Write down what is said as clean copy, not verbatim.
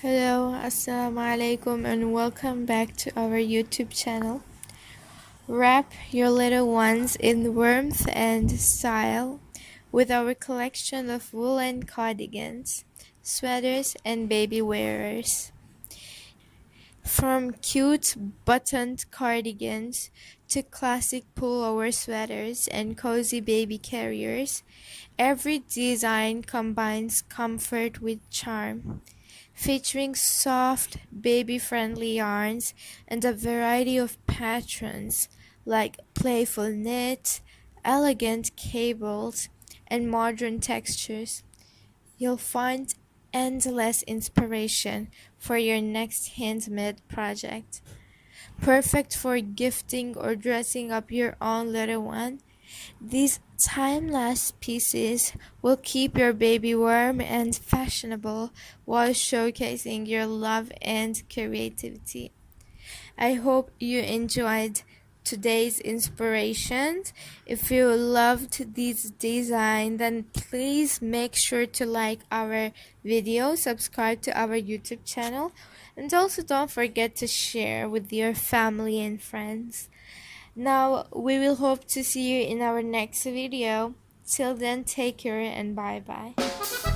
Hello, assalamu alaikum, and welcome back to our YouTube channel. Wrap your little ones in warmth and style with our collection of woolen cardigans, sweaters, and baby wearers. From cute buttoned cardigans to classic pullover sweaters and cozy baby carriers, every design combines comfort with charm. Featuring soft, baby-friendly yarns and a variety of patterns like playful knit, elegant cables, and modern textures, you'll find endless inspiration for your next handmade project. Perfect for gifting or dressing up your own little one, these timeless pieces will keep your baby warm and fashionable while showcasing your love and creativity. I hope you enjoyed today's inspirations. If you loved this design, then please make sure to like our video, subscribe to our YouTube channel, and also don't forget to share with your family and friends. Now, we will hope to see you in our next video. Till then, take care and bye bye.